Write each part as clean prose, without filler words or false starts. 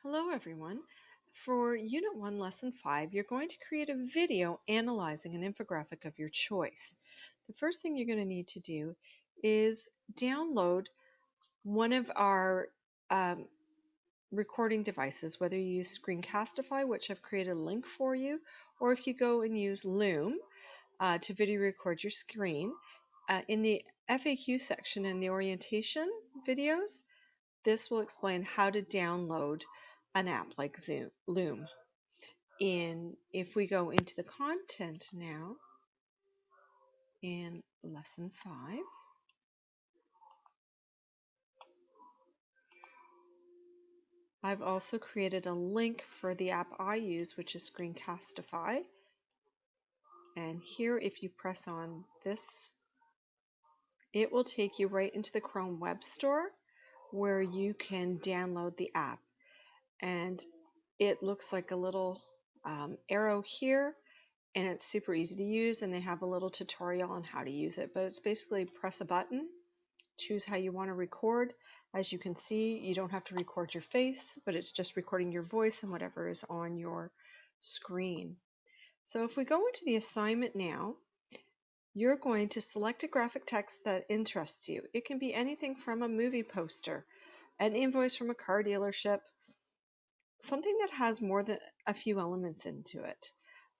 Hello everyone. For Unit 1, Lesson 5, you're going to create a video analyzing an infographic of your choice. The first thing you're going to need to do is download one of our recording devices, whether you use Screencastify, which I've created a link for you, or if you go and use Loom to video record your screen. In the FAQ section in the orientation videos, this will explain how to download an app like Loom. If we go into the content now in lesson 5, I've also created a link for the app I use, which is Screencastify. And here, if you press on this, it will take you right into the Chrome Web Store where you can download the app. And it looks like a little arrow here, and it's super easy to use, and they have a little tutorial on how to use it. But it's basically press a button, choose how you want to record. As you can see, you don't have to record your face, but it's just recording your voice and whatever is on your screen. So if we go into the assignment now, you're going to select a graphic text that interests you. It can be anything from a movie poster, an invoice from a car dealership, something that has more than a few elements into it.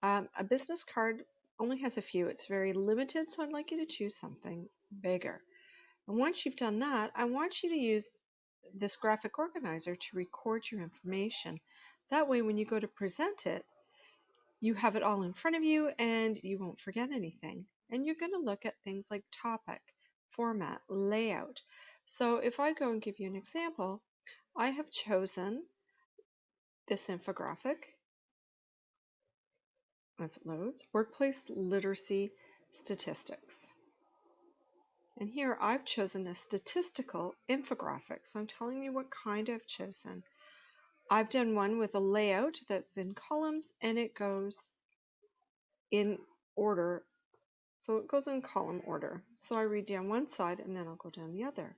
A business card only has a few. It's very limited, so I'd like you to choose something bigger. And once you've done that, I want you to use this graphic organizer to record your information. That way, when you go to present it, you have it all in front of you and you won't forget anything. And you're going to look at things like topic, format, layout. So if I go and give you an example, I have chosen this infographic as it loads, workplace literacy statistics. And here I've chosen a statistical infographic. So I'm telling you what kind I've chosen. I've done one with a layout that's in columns, and it goes in order. So it goes in column order. So I read down one side and then I'll go down the other.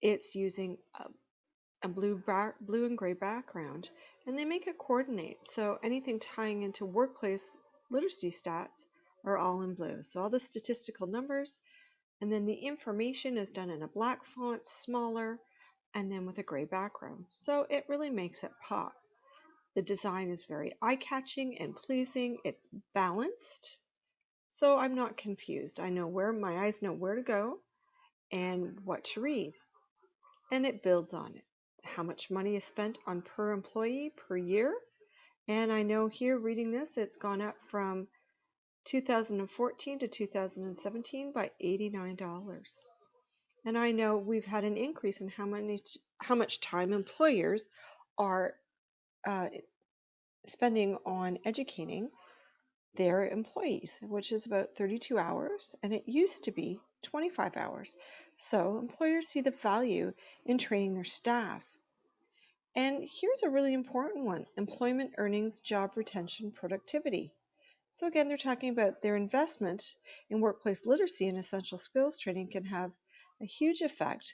It's using a blue and gray background, and they make it coordinate. So anything tying into workplace literacy stats are all in blue. So all the statistical numbers, and then the information is done in a black font, smaller, and then with a gray background. So it really makes it pop. The design is very eye-catching and pleasing. It's balanced, so I'm not confused. I know where my eyes know where to go and what to read. And it builds on it. How much money is spent on per employee per year. And I know here reading this, it's gone up from 2014 to 2017 by $89. And I know we've had an increase in how much time employers are spending on educating their employees, which is about 32 hours, and it used to be 25 hours. So employers see the value in training their staff. And here's a really important one: employment earnings, job retention, productivity. So again, they're talking about their investment in workplace literacy and essential skills training can have a huge effect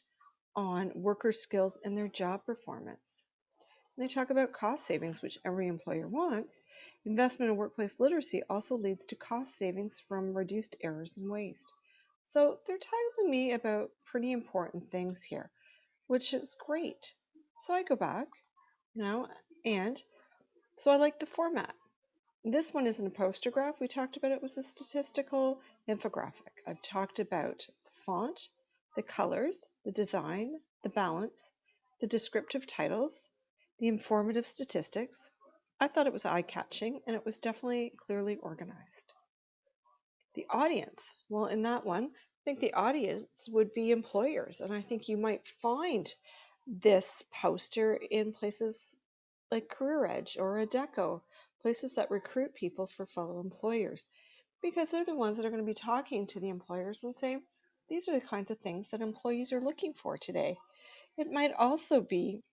on workers' skills and their job performance. And they talk about cost savings, which every employer wants. Investment in workplace literacy also leads to cost savings from reduced errors and waste. So they're telling me about pretty important things here, which is great. So I go back, and so I like the format. This one isn't a poster graph. We talked about it was a statistical infographic. I've talked about the font, the colors, the design, the balance, the descriptive titles, the informative statistics. I thought it was eye-catching, and it was definitely clearly organized. The audience. Well, in that one, I think the audience would be employers, and I think you might find this poster in places like Career Edge or Adecco, places that recruit people for fellow employers, because they're the ones that are going to be talking to the employers and saying, these are the kinds of things that employees are looking for today. It might also be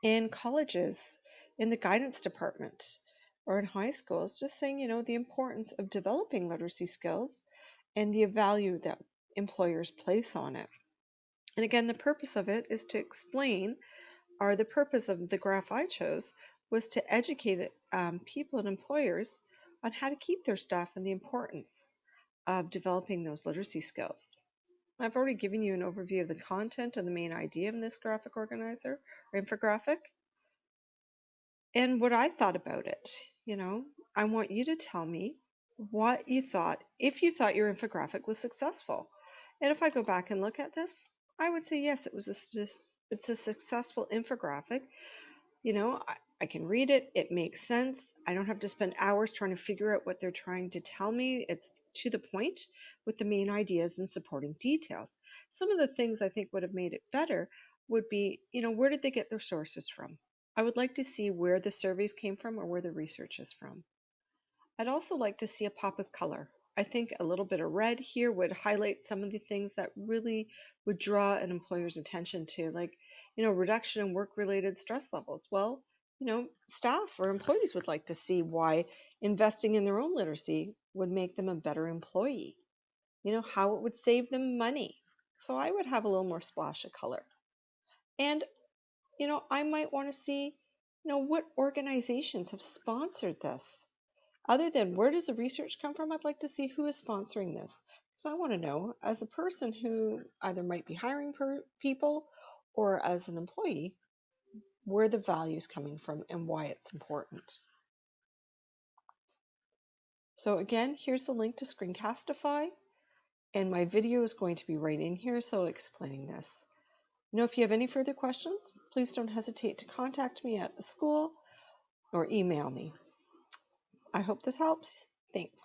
in colleges, in the guidance department, or in high schools, just saying, the importance of developing literacy skills and the value that employers place on it. And again, the purpose of it is to explain or the purpose of the graph I chose was to educate people and employers on how to keep their staff and the importance of developing those literacy skills. I've already given you an overview of the content and the main idea of this graphic organizer or infographic and what I thought about it. I want you to tell me what you thought, if you thought your infographic was successful. And if I go back and look at this, I would say yes, it's a successful infographic. I can read it, it makes sense. I don't have to spend hours trying to figure out what they're trying to tell me. It's to the point with the main ideas and supporting details. Some of the things I think would have made it better would be, where did they get their sources from? I would like to see where the surveys came from or where the research is from. I'd also like to see a pop of color. I think a little bit of red here would highlight some of the things that really would draw an employer's attention to, like, reduction in work-related stress levels. Well, staff or employees would like to see why investing in their own literacy would make them a better employee, how it would save them money. So I would have a little more splash of color. And, I might want to see, what organizations have sponsored this. Other than where does the research come from, I'd like to see who is sponsoring this. So I want to know, as a person who either might be hiring people or as an employee, where the value is coming from and why it's important. So again, here's the link to Screencastify, and my video is going to be right in here, so explaining this. If you have any further questions, please don't hesitate to contact me at the school or email me. I hope this helps. Thanks.